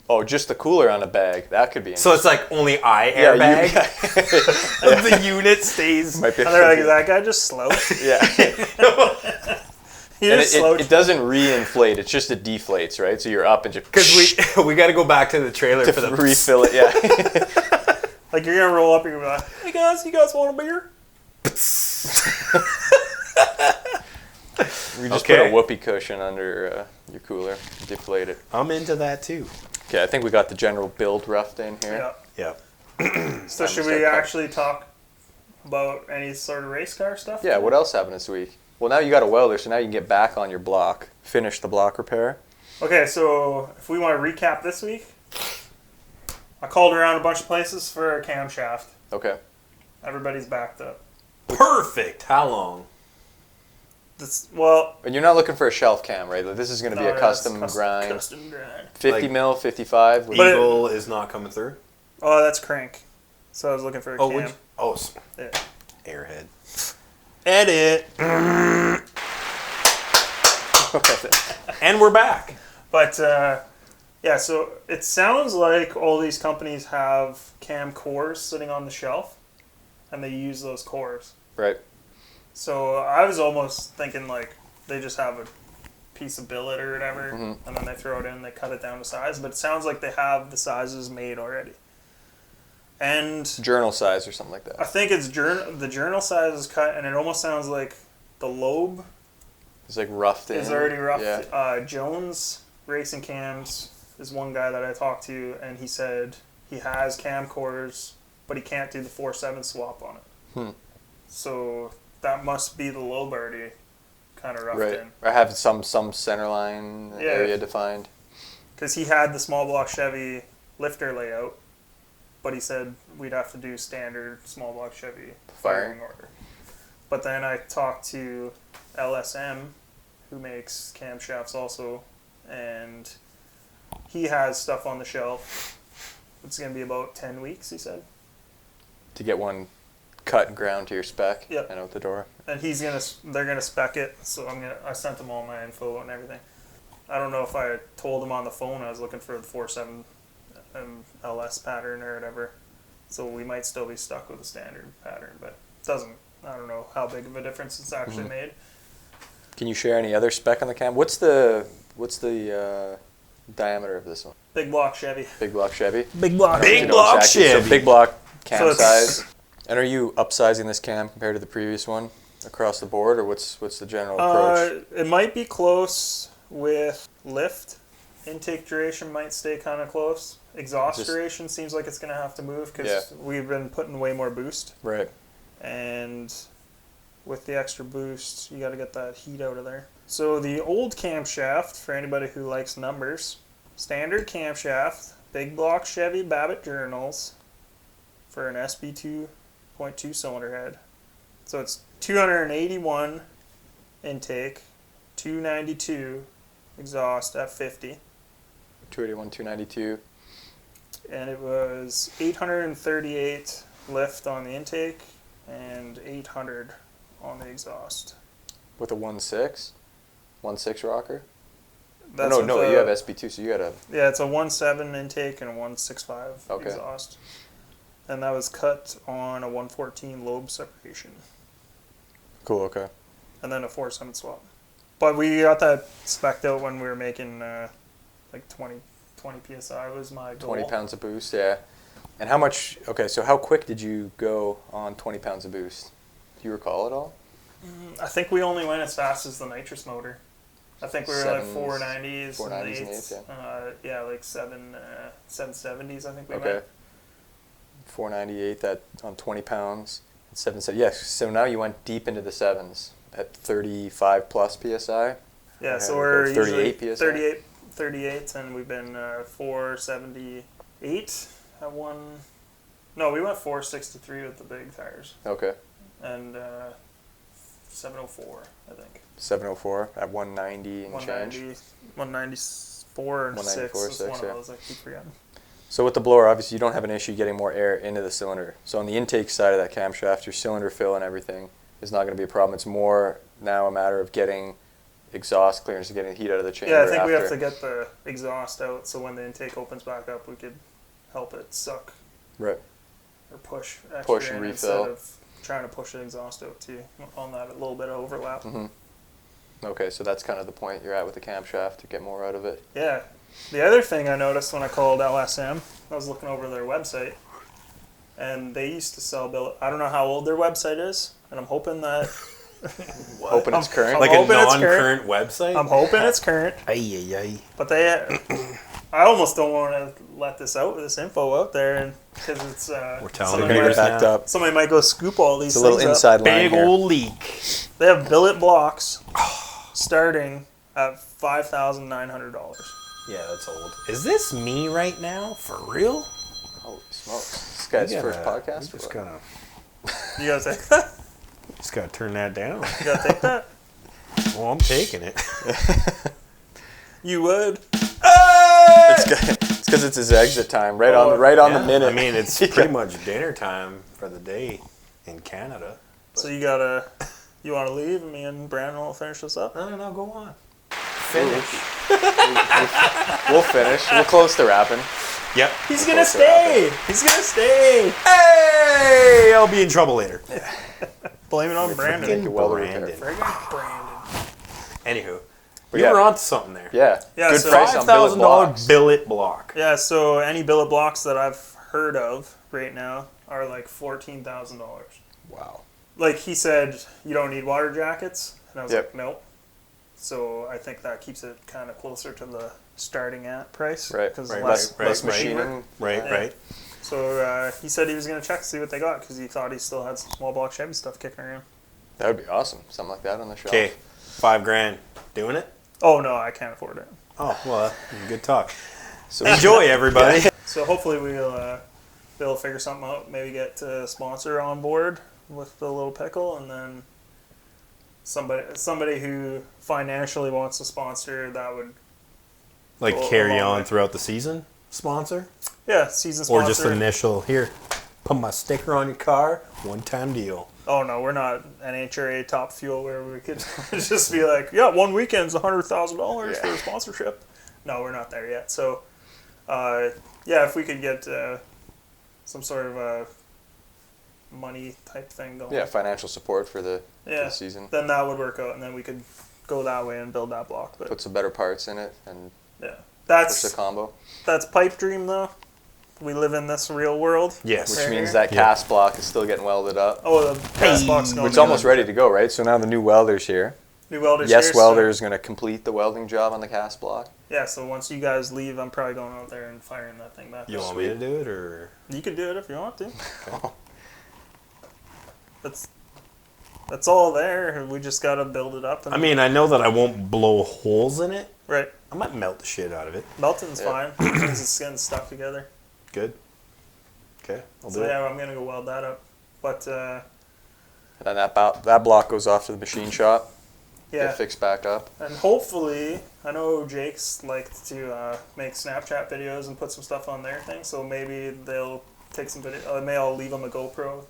Oh, just the cooler on a bag. That could be So it's like only eye Yeah, you- airbag. The unit stays. Might be And they're like, is that guy just slow? yeah. He And just slowed. it doesn't re-inflate. It's just it deflates, right? So you're up and just Because we got to go back to the trailer to for the refill it. Yeah. Like you're gonna roll up and you're gonna be like, hey guys, you guys want a beer? We just Okay. put a whoopee cushion under your cooler, deflate it. I'm into that too. Okay, I think we got the general build roughed in here. Yeah. Yeah. So Time should to we start actually talk about any sort of race car stuff? Yeah, what else happened this week? Well, now you got a welder, so now you can get back on your block, finish the block repair. Okay, so if we want to recap this week, I called around a bunch of places for a camshaft. Okay. Everybody's backed up. Perfect. How long? Well, And you're not looking for a shelf cam, right? Like, this is going to be no, a yeah, custom it's grind. Custom grind. 50 Like- mil, 55. But it- Eagle is not coming through. Oh, that's crank. So I was looking for a Oh, cam. would you? Oh, Yeah. airhead. Edit. And we're back. But yeah, so it sounds like all these companies have cam cores sitting on the shelf, and they use those cores. Right. So I was almost thinking like they just have a piece of billet or whatever, Mhm. and then they throw it in, they cut it down to size. But it sounds like they have the sizes made already. And Journal size or something like I that. think it's the journal size is cut, and it almost sounds like the lobe It's like roughed in. is already rough. Yeah. Jones Racing Cams is one guy that I talked to, and he said he has camcorders, but he can't do the 4/7 swap on it. Hmm. So that must be the lobe already kind of roughed Right. in. Or have some center line Yeah. area defined. Because he had the small block Chevy lifter layout, but he said we'd have to do standard small block Chevy firing order. But then I talked to LSM, who makes camshafts also, and he has stuff on the shelf. It's going to be about 10 weeks, he said. To get one cut and ground to your spec Yep. and out the door. And they're gonna spec it, so I sent them all my info and everything. I don't know if I told them on the phone I was looking for the 4/7 LS pattern or whatever. So we might still be stuck with a standard pattern, but I don't know how big of a difference it's actually made. Can you share any other spec on the cam? What's the diameter of this one? Big block Chevy. Big block Chevy? Big block. Big You know block exactly. Chevy. So big block cam So it's- size. And are you upsizing this cam compared to the previous one across the board, or what's the general approach? It might be close with lift. Intake duration might stay kind of close. Exhaust Just- duration seems like it's going to have to move because Yeah. we've been putting way more boost. Right. And with the extra boost, you got to get that heat out of there. So the old camshaft, for anybody who likes numbers, standard camshaft, big block Chevy Babbitt journals for an SB2 2.2 cylinder head. So it's 281 intake, 292 exhaust at 50. 281, 292. And it was 838 lift on the intake and 800 on the exhaust. With a 1.6? 1.6 rocker? That's No, with you have SB2, so you got a... Yeah, it's a 1.7 intake and a 1.65 Okay. exhaust. And that was cut on a 114 lobe separation. Cool, okay. And then a 4/7 swap. But we got that spec'd out when we were making like 20 PSI was my goal. 20 pounds of boost, yeah. And how much... Okay, so how quick did you go on 20 pounds of boost? Do you recall at all? I think we only went as fast as the nitrous motor. I think we were like Sevens, 490s, 490s and and 8s. eights, Yeah, like 770s I think we Okay. went. 498 that on 20 pounds. 7, yes, so now you went deep into the 7s at 35 plus PSI. Yeah, Okay, so we're okay. 38 usually PSI? 38, and we've been 478 at one. No, we went 463 with the big tires, Okay. and 704, I think. 704 at 190 and 190, change. 194 and 6 194, is 6, one yeah. of those I keep forgetting. So with the blower, obviously you don't have an issue getting more air into the cylinder. So on the intake side of that camshaft, your cylinder fill and everything is not going to be a problem. It's more now a matter of getting exhaust clearance and getting the heat out of the chamber. Yeah, I think we after. have to get the exhaust out so when the intake opens back up, we could help it suck Right. or push extra Push and in refill. instead of trying to push the exhaust out too on that little bit of overlap. Mm-hmm. Okay, so that's kind of the point you're at with the camshaft to get more out of it. Yeah. The other thing I noticed when I called LSM, I was looking over their website, and they used to sell billet. I don't know how old their website is, and I'm hoping that. Hoping it's current. I'm Like a hoping it's non-current website? I'm hoping it's current, Ay, ay, ay. but they. I almost don't want to let this info out there, and because it's. We're telling somebody They're going to viewers get backed now. up. Somebody might go scoop all these It's a little things inside up. line Big here. old leak. They have billet blocks starting at $5,900. Yeah, that's old. Is this me right now? For real? Holy smokes. This guy's We first gotta- podcast? we or what? You gotta take that. Just gotta turn that down. You gotta take that. Well, I'm taking it. You would. It's because it's his exit time, right on Yeah, the minute. I mean, it's pretty much dinner time for the day in Canada. So you want to leave, and me and Brandon will finish this up. No, go on. Finish. We'll finish. We'll close the wrapping. Yep. He's gonna stay. He's gonna stay. Hey, I'll be in trouble later. Blame it on Brandon. Make a welder Brandon. repair. Friggin' Brandon. Anywho, But you yeah. were onto something there. Yeah. Yeah, Good so price on billet $5,000 blocks. billet block. Yeah. So any billet blocks that I've heard of right now are like $14,000. Wow. Like he said, you don't need water jackets, and I was Yep. like, nope. So I think that keeps it kind of closer to the starting at price, Right. Because Right, less right, Less right. machining. Right, Yeah. right. So he said he was gonna check to see what they got because he thought he still had some small block Chevy stuff kicking around. That would be awesome. Something like that on the shelf. Okay, $5,000. Doing it? Oh no, I can't afford it. Oh, well, good talk. So Enjoy, everybody. So hopefully we'll be able to figure something out. Maybe get a sponsor on board with the little pickle, and then somebody who financially wants to sponsor that would Like Go carry along on with- throughout the season? Sponsor? season sponsor. Or just initial, here, put my sticker on your car, one-time deal. Oh no, we're not an HRA Top Fuel where we could just be like, yeah, one weekend's $100,000 for a sponsorship. No, we're not there yet. So, if we could get some sort of a money type thing going. Yeah, financial support for the season. Then that would work out, and then we could go that way and build that block. But Put some better parts in it and yeah, push the combo. that's pipe dream though. We live in this real world. Yes. Which Right means here. that cast block is still getting welded up. Oh, the gas box going. It's almost ready to go, right? So now the new welder's here. New welders. Yes here, welder is going to complete the welding job on the cast block. Yeah, so once you guys leave, I'm probably going out there and firing that thing back. You up. want me to do it, or? You can do it if you want to. That's all there. We just gotta build it up. And I mean, I know that I won't blow holes in it. right, I might melt the shit out of it. melting's Yeah. fine because it's getting stuck together. Good. Okay, I'll do So it. yeah, I'm gonna go weld that up. But And then that block goes off to the machine shop. yeah, Get fixed back up. and hopefully, I know Jake's liked to make Snapchat videos and put some stuff on their thing, so maybe they'll take some video. Maybe I'll leave them a GoPro.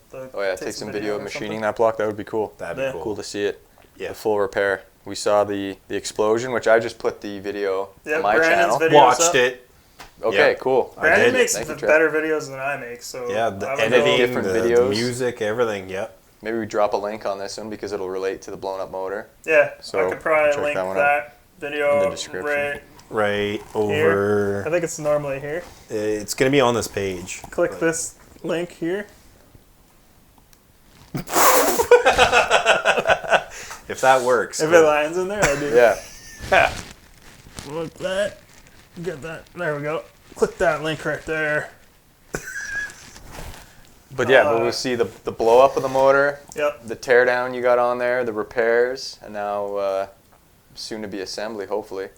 Take some video of or machining something. that block. That would be cool. That'd be Yeah. cool. Cool to see it. Yeah. The full repair. We saw the explosion, which I just put the video Yeah, on my Brandon's channel. videos Watched up. it. Okay, Yeah. cool. I Brandon did. makes Thank you, Trev. better videos than I make, so Yeah, the I would editing, go- different the videos. music, everything. Yep. Maybe we drop a link on this one because it'll relate to the blown up motor. Yeah, So, I could probably check link that one that video in the description. right Right over. I think it's normally here. It's gonna be on this page. Click this link here. If that works. If it lands in there, I do. Yeah. Look that. Get that. There we go. Click that link right there. But we'll see the blow up of the motor, Yep. the tear down you got on there, the repairs, and now soon to be assembly, hopefully.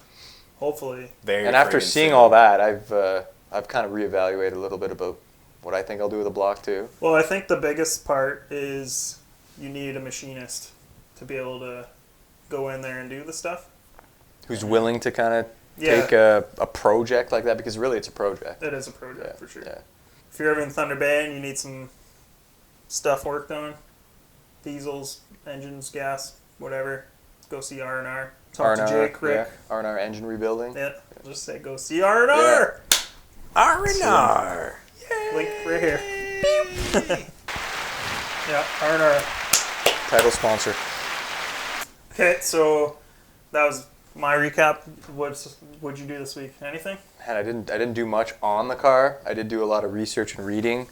Hopefully. Very And after friggin' seeing soon. all that, I've kind of reevaluated a little bit about what I think I'll do with the block too. Well, I think the biggest part is you need a machinist to be able to go in there and do the stuff. Who's willing to kind of Yeah. take a project like that, because really it's a project. It is a project for sure. Yeah. If you're ever in Thunder Bay and you need some stuff worked on, diesels, engines, gas, whatever, go see R&R. Talk to Jake, Rick. Yeah, R&R engine rebuilding. Yeah, just say go see R&R. R&R. Link right here. Yeah, R&R. Title sponsor. Okay, so that was my recap. What'd you do this week? Anything? And I didn't do much on the car. I did do a lot of research and reading.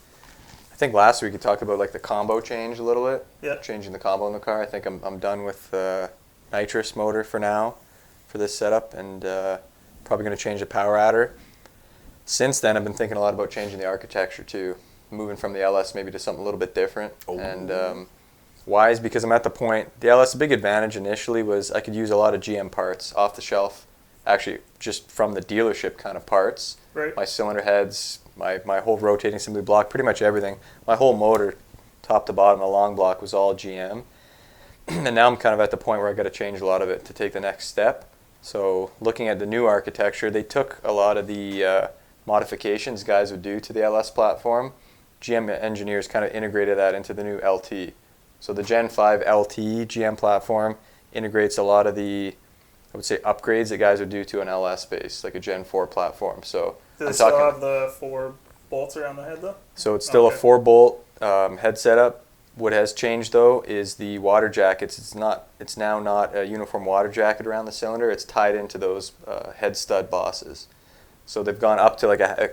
I think last week you talked about like the combo change a little bit. Yeah. Changing the combo in the car. I think I'm done with nitrous motor for now, for this setup, and probably going to change the power adder. Since then, I've been thinking a lot about changing the architecture too, moving from the LS maybe to something a little bit different. Oh. And why is because I'm at the point, the LS, the big advantage initially was I could use a lot of GM parts off the shelf, actually just from the dealership kind of parts. Right. My cylinder heads, my whole rotating assembly block, pretty much everything. My whole motor, top to bottom, the long block was all GM. And now I'm kind of at the point where I got to change a lot of it to take the next step. So looking at the new architecture, they took a lot of the modifications guys would do to the LS platform. GM engineers kind of integrated that into the new LT. So the Gen 5 LT GM platform integrates a lot of the, I would say, upgrades that guys would do to an LS base, like a Gen 4 platform. So Does I'm it still talking. have the 4 bolts around the head though? So it's still Okay. a 4-bolt head setup. What has changed though is the water jackets. It's now not a uniform water jacket around the cylinder. It's tied into those head stud bosses. So they've gone up to like a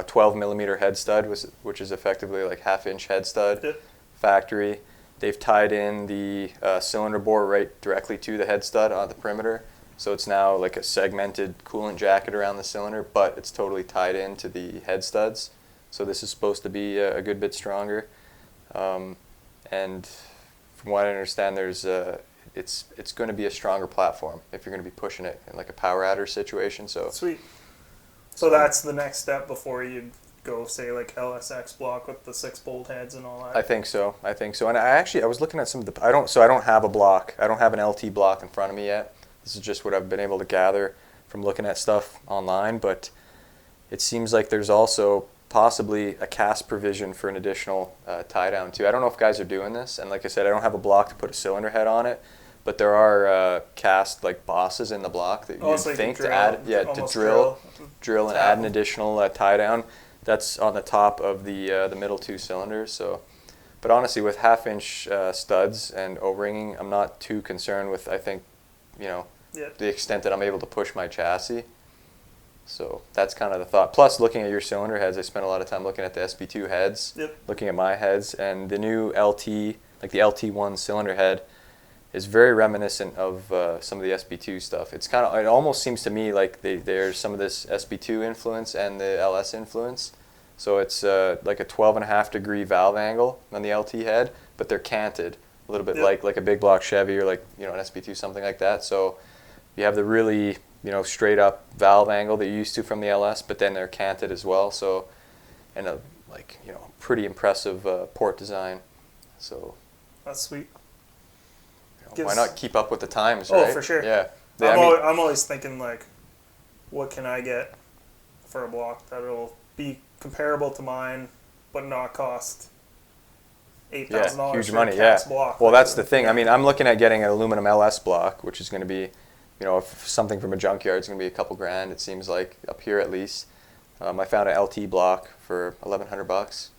12 millimeter head stud, which is effectively like 1/2 inch head stud Yep. factory. They've tied in the cylinder bore right directly to the head stud on the perimeter. So it's now like a segmented coolant jacket around the cylinder, but it's totally tied into the head studs. So this is supposed to be a good bit stronger. And from what I understand, it's going to be a stronger platform if you're going to be pushing it in like a power adder situation. So Sweet. So that's the next step before you go say like LSX block with the 6-bolt heads and all that. I think so. And I was looking at some of the. I don't have a block. I don't have an LT block in front of me yet. This is just what I've been able to gather from looking at stuff online. But it seems like there's also possibly a cast provision for an additional tie down too. I don't know if guys are doing this. And like I said, I don't have a block to put a cylinder head on it. But there are cast like bosses in the block that you'd so you think can to add, to almost drill and add an additional tie down. That's on the top of the middle 2 cylinders. So, but honestly, with 1/2 inch studs and O-ringing, I'm not too concerned with. I think, Yeah. the extent that I'm able to push my chassis. So that's kind of the thought. Plus, looking at your cylinder heads, I spent a lot of time looking at the SP2 heads, Yep. looking at my heads, and the new LT, like the LT1 cylinder head, is very reminiscent of some of the SP2 stuff. It almost seems to me like there's some of this SP2 influence and the LS influence. So it's like a 12.5 degree valve angle on the LT head, but they're canted a little bit. Yep. like a big block Chevy or like an SP2, something like that. So you have the really straight up valve angle that you're used to from the LS, but then they're canted as well. So and a pretty impressive port design. So That's sweet. why not keep up with the times, Oh, right? for sure. Yeah. I'm always thinking, like, what can I get for a block that'll be comparable to mine, but not cost $8,000 huge for money, a cast block. Well, Like, that's the thing. I mean, I'm looking at getting an aluminum LS block, which is going to be, if something from a junkyard is going to be a couple grand, it seems like, up here at least. I found an LT block for $1,100.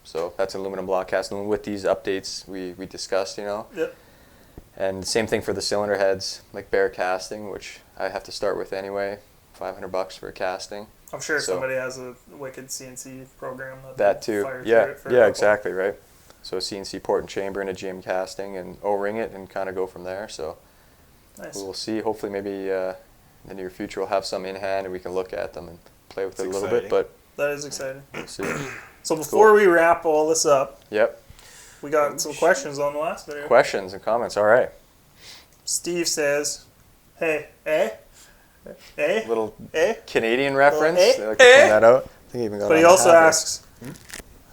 So that's an aluminum block cast. And with these updates we discussed, Yep. And same thing for the cylinder heads, like bare casting, which I have to start with anyway. $500 for a casting. I'm sure So- somebody has a wicked CNC program That they too. fire through Yeah. it for a Yeah. couple. Exactly. Right. So CNC port and chamber and a GM casting and O-ring it and kind of go from there. So Nice. we'll see. Hopefully, maybe in the near future we'll have some in hand and we can look at them and play with it a little bit. exciting. But That is exciting. we'll see. So before we wrap all this up, Yep. we got some questions on the last video. Questions and comments. All right. Steve says, "Hey, Little eh?" Canadian reference. eh? They like to point that out. I think I even got But on he the also habit. asks,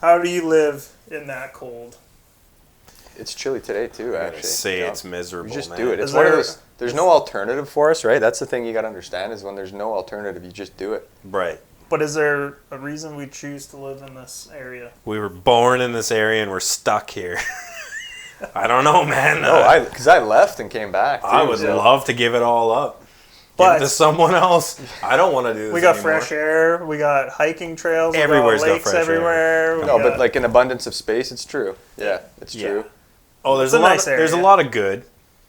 "How do you live in that cold?" It's chilly today too. I Actually, gotta say it's miserable. You just man. do it. It's Is one of there- those. There's no alternative for us, right? That's the thing you got to understand is when there's no alternative, you just do it. Right. But is there a reason we choose to live in this area? We were born in this area and we're stuck here. I don't know, man. No, because I left and came back. I too, would so- love to give it all up. But Give it to someone else. I don't want to do this we got anymore. fresh air. We got hiking trails. Everywhere's we got got lakes fresh air. everywhere. we No, but got- like an abundance of space, it's true. Yeah, it's Yeah. true. Oh, there's It's a a lot. nice There's a area. lot of good,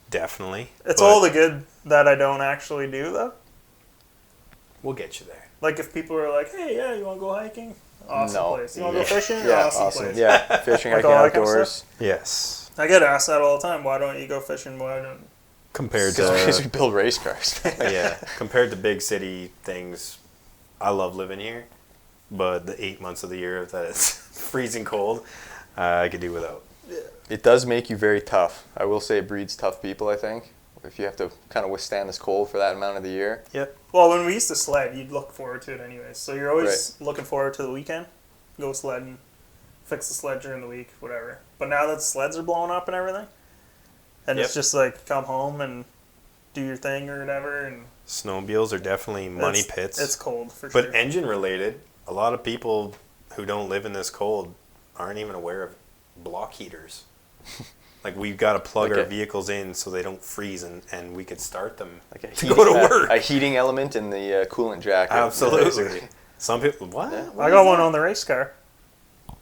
definitely. it's but all the good that I don't actually do, though. We'll get you there. Like if people are like, "Hey, yeah, you want to go hiking? Awesome No. place. You want to Yeah. go fishing? Yeah, awesome place." Yeah, fishing, Like hiking, all that kind of outdoors. Yes. I get asked that all the time. Why don't you go fishing? Why don't? Compared Because to we build race cars. yeah, compared to big city things, I love living here. But the 8 months of the year that it's freezing cold, I could do without. It does make you very tough. I will say it breeds tough people, I think. If you have to kind of withstand this cold for that amount of the year. Yep. Well, when we used to sled, you'd look forward to it anyways. So you're always looking forward to the weekend. Go sledding, fix the sled during the week, whatever. But now that sleds are blowing up and everything, and it's Yep. just like come home and do your thing or whatever, and Snowmobiles are definitely money it's- pits. It's cold for But sure. engine related, a lot of people who don't live in this cold aren't even aware of block heaters. Like we've got to plug Like our a- vehicles in so they don't freeze and we could start them Like a to go to work. A heating element in the coolant jacket. Absolutely. basically. Some people, what? Yeah. What I is got one that? on the race car.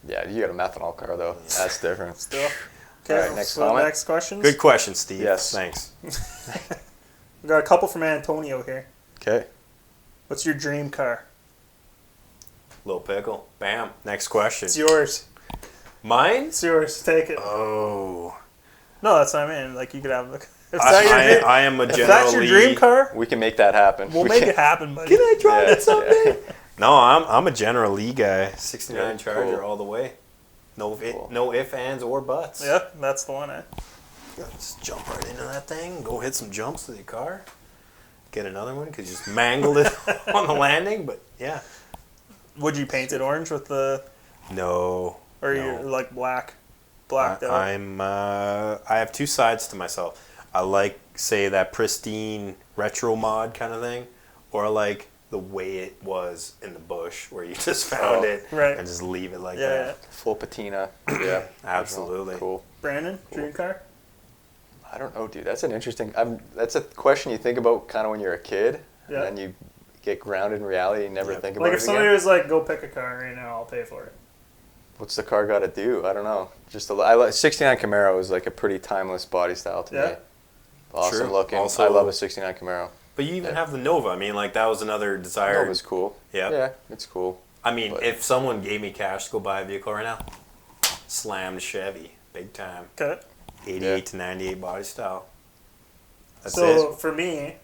Yeah, you got a methanol car though. That's different. Still. Okay. All right, next so comment. next questions. Good question, Steve. Yes. Thanks. We got a couple from Antonio here. Okay. What's your dream car? Little pickle. Bam. Next question. It's yours. Mine? It's yours. Take it. Oh. No, that's what I mean. Like you could have. If that your dream, I am a if that's your generally. dream car, We can make that happen. we'll We make can- it happen, buddy. Can I drive Yeah, it someday? yeah. No, I'm a General Lee guy. 69 Yeah, Charger cool. all the way. No, Cool. no ifs, ands, or buts. Yep, that's the one. Just jump right into that thing. Go hit some jumps with your car. Get another one because you just mangled it on the landing. But yeah. Would you paint it orange with the, No. or no. you're like blacked out? I have two sides to myself. I like, say, that pristine retro mod kind of thing, or I like the way it was in the bush where you just found it right. and just leave it like Yeah, that. Full patina. Yeah. Absolutely. Cool. Brandon, dream car? I don't know, dude. That's an interesting. That's a question you think about kind of when you're a kid, Yeah. and then you get grounded in reality. And never Yep. think about Like it if somebody again. was like, "Go pick a car right now, I'll pay for it." What's the car got to do? I don't know. Just I like 69 Camaro is like a pretty timeless body style to Yeah. me. Awesome True. looking. Also- I love a 69 Camaro. But you even Yeah. have the Nova. I mean, like, that was another desire. Nova's cool. Yep. Yeah, it's cool. I mean, But- if someone gave me cash to go buy a vehicle right now, slammed Chevy, big time. Okay. 88 to 98 body style. That's So for me,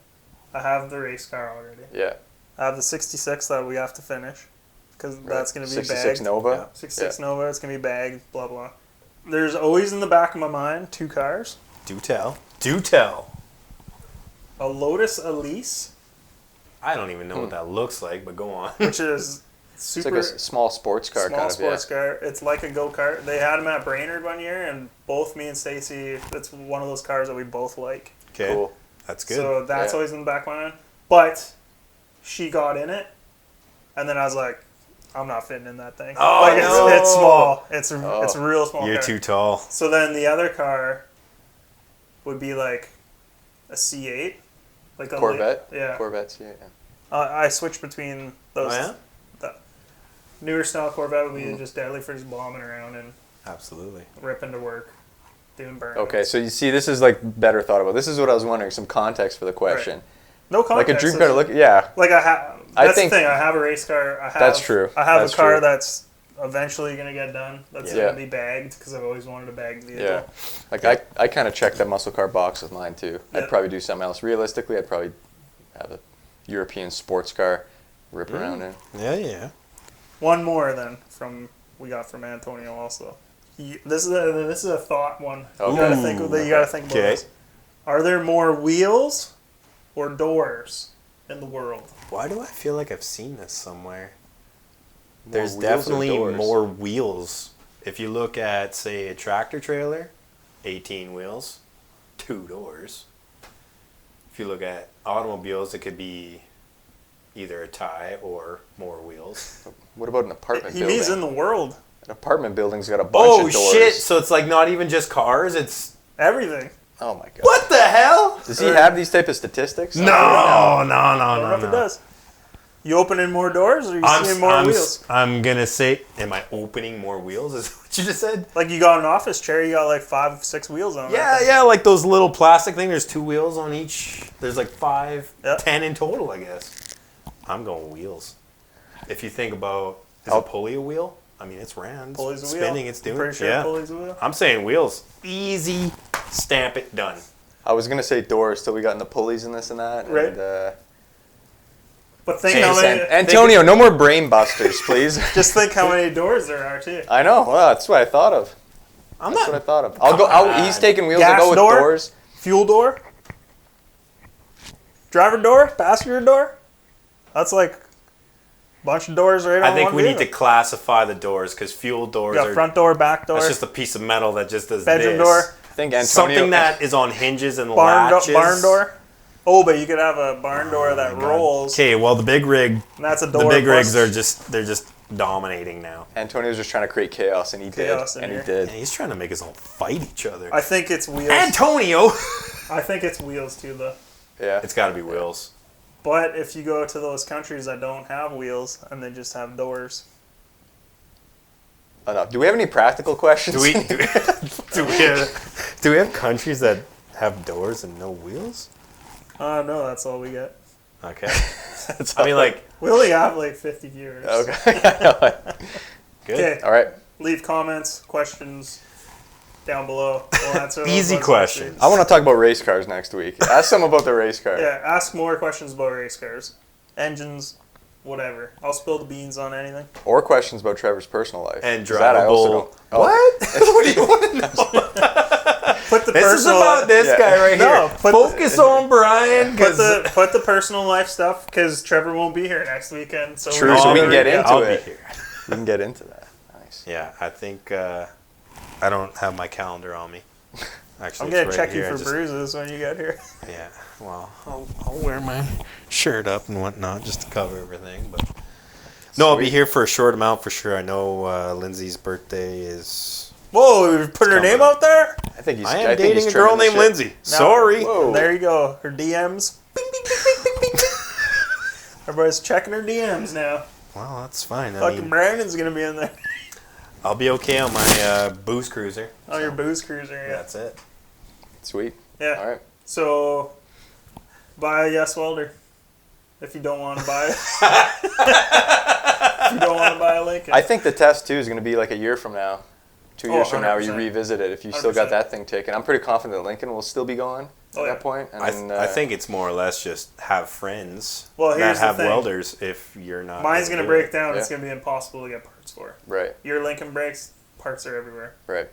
I have the race car already. Yeah. I have the 66 that we have to finish because that's going to be 66 bagged. Nova. 66 Nova, it's going to be bagged, blah, blah. There's always in the back of my mind two cars. Do tell. Do tell. A Lotus Elise, I don't even know what that looks like, but go on. which is super it's like a small sports car small kind of. sports car. It's like a go-kart. They had them at Brainerd one year, and both me and Stacy, it's one of those cars that we both like. Okay. Cool. That's good. So that's always in the back of my mind. But she got in it, and then I was like, I'm not fitting in that thing. Oh, like no. it's small. It's a real small You're car. too tall. So then the other car would be like a C8. Like a Corvette? Yeah. Corvettes, yeah. I switched between those. Oh, yeah? The newer style Corvette would be just deadly for just bombing around and Absolutely. ripping to work, doing burn. Okay, so you see, this is like better thought about. This is what I was wondering, some context for the question. No context. Like a dream car to look, yeah. Like I have. I That's think- the thing. I have a race car. I have, That's true. I have That's a car true. that's eventually going to get done. That's Yeah. going to be bagged because I've always wanted a bagged vehicle. Yeah. Like I kind of checked that muscle car box with mine too. Yeah. I'd probably do something else. Realistically, I'd probably have a European sports car, rip around in. Yeah. One more then we got from Antonio also. This is a thought one. Okay. You gotta think about Okay. this. Are there more wheels or doors in the world? Why do I feel like I've seen this somewhere? More There's wheels or definitely doors? more wheels. If you look at, say, a tractor trailer, 18 wheels, 2 doors. If you look at automobiles, it could be either a tie or more wheels. What about an apartment He building? means in the world. An apartment building's got a bunch Oh, of doors. shit! So it's like not even just cars, it's... Everything. Oh my god. What the hell? Does he have these type of statistics? No. I don't know if it does. You opening more doors or you seeing more wheels? I'm gonna say, am I opening more wheels? Is what you just said? Like you got an office chair, you got like 5, 6 wheels on it. Yeah, like those little plastic things. There's 2 wheels on each. There's like 5, Yep. 10 in total, I guess. I'm going wheels. If you think about, is a pulley a wheel? I mean, it's round. Pulley's a wheel. Spinning, it's doing. Pretty sure Yeah. pulley's a wheel. I'm saying wheels. Easy. Stamp it. Done. I was gonna say doors till we got into pulleys and this and that. Right. And, But think how many. Antonio, no more brain busters, please. Just think how many doors there are too. I know. Well, that's what I thought of. I'm That's not. what I thought of. He's taking wheels. I'll Gas go with door? doors. Fuel door. Driver door. Passenger door. That's like a bunch of doors right on I think one we need to vehicle. classify the doors because fuel doors You got are. front door, back door, That's just a piece of metal that just does bedroom this. door, I think Antonio. Something that is on hinges and barn latches. door. Oh, but you could have a barn door that rolls. Okay, well the big rig, And that's a door. the big plus- rigs are just dominating now. Antonio's just trying to create chaos, and he Chaos did. in And he here. And did. he's trying to make us all fight each other. I think it's wheels. Antonio. I think it's wheels too, though. Yeah. It's got to be wheels. But if you go to those countries that don't have wheels and they just have doors, Enough. Do we have any practical questions? Do we have countries that have doors and no wheels? no, that's all we get. Okay. I mean, like, We only have like 50 viewers. Okay. good. Okay, All right. leave comments, questions down below. We'll answer those Easy ones questions. next I want to talk about race cars next week. Ask some about the race car. week. Yeah, ask more questions about race cars, engines, whatever. I'll spill the beans on anything. Or questions about Trevor's personal life. And 'Cause that I also drivable. don't- Oh. What? What do you want to know? Put the This is personal. about this Yeah. guy right No, here. put- Focus on Brian. Put 'Cause put the personal life stuff because Trevor won't be here next weekend. So True, we're so all we can gonna- get into I'll it. be here. We can get into that. Nice. Yeah, I think I don't have my calendar on me. Actually, I'm gonna it's right check you here. for I just- bruises when you get here. Yeah, well, I'll wear my shirt up and whatnot just to cover everything. But no, I'll be Sweet. here for a short amount for sure. I know Lindsay's birthday is. Whoa, we put her coming name up. out there. I think he's. I I am think dating he's a girl trimming the named ship. Lindsay. Now- Sorry. Whoa. There you go. Her DMs. Bing, bing, bing, bing, bing, bing, bing. Everybody's checking her DMs now. Well, that's fine. I Fucking mean, Brandon's gonna be in there. I'll be okay on my booze cruiser. Oh, your booze cruiser. Yeah. That's it. Sweet. Yeah. All right. So, buy a yeswelder if you don't want to buy it. If you don't want to buy a Lincoln. I think the test too is going to be like a year from now, 2 years from now, where you 100%. revisit it. If you still got 100%. that thing taken, I'm pretty confident that Lincoln will still be going at Oh, yeah. that point. And I think it's more or less just have friends Well, that here's the have thing. welders if you're not. Mine's able gonna to do break it. down. Yeah. It's gonna be impossible to get parts for. right, Your Lincoln breaks. Parts are everywhere. right.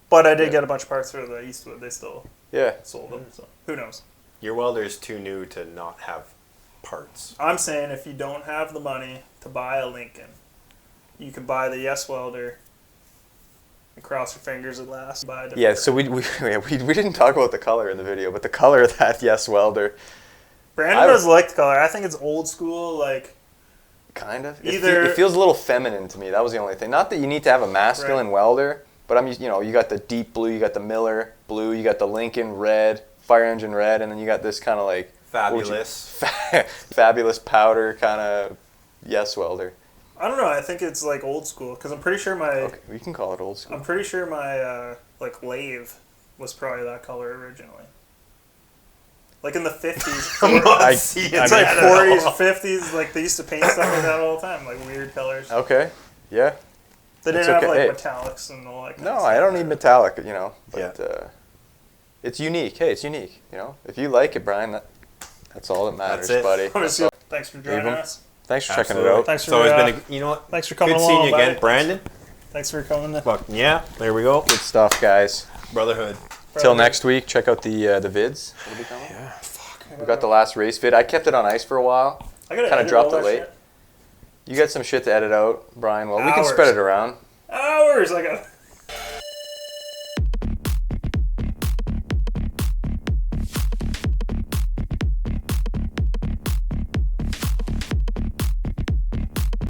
But I did Yeah. get a bunch of parts for the Eastwood. They still Yeah. sold them. So who knows? Your welder is too new to not have parts. I'm saying if you don't have the money to buy a Lincoln, you could buy the yeswelder and cross your fingers at last. Buy a different Yeah, so we didn't talk about the color in the video, but the color of that YesWelder. Brandon does like the color. I think it's old school, like... Kind of. Either... It feels a little feminine to me. That was the only thing. Not that you need to have a masculine welder, but you got the deep blue, you got the Miller blue, you got the Lincoln red, fire engine red, and then you got this kind of like... Fabulous. Fabulous powder kind of YesWelder. I don't know. I think it's like old school because I'm pretty sure my... Okay, we can call it old school. I'm pretty sure my like lathe was probably that color originally. Like in the 50s. I'm not I- seeing It's that like at all. 40s, 50s. Like they used to paint stuff like that all the time, like weird colors. Okay, yeah. They didn't It's have okay. like metallics and all that. Kind No, of I stuff. don't need metallic, but Yeah. it's unique. Hey, it's unique, If you like it, Brian, that's all that matters, That's it. buddy. Honestly, thanks for joining Leave 'em. us. Thanks for checking it Absolutely. out. Thanks It's for, always been you know what? Thanks for coming Good along. seeing you again, buddy. Brandon. Thanks for coming. Fucking yeah. There we go. Good stuff, guys. Brotherhood. Till next week, check out the vids. What'll be coming? Yeah. We got the last race vid. I kept it on ice for a while. I gotta Kind of edit dropped all it that late. shit. You got some shit to edit out, Brian. Well, we can Hours. spread it around. Hours. I got.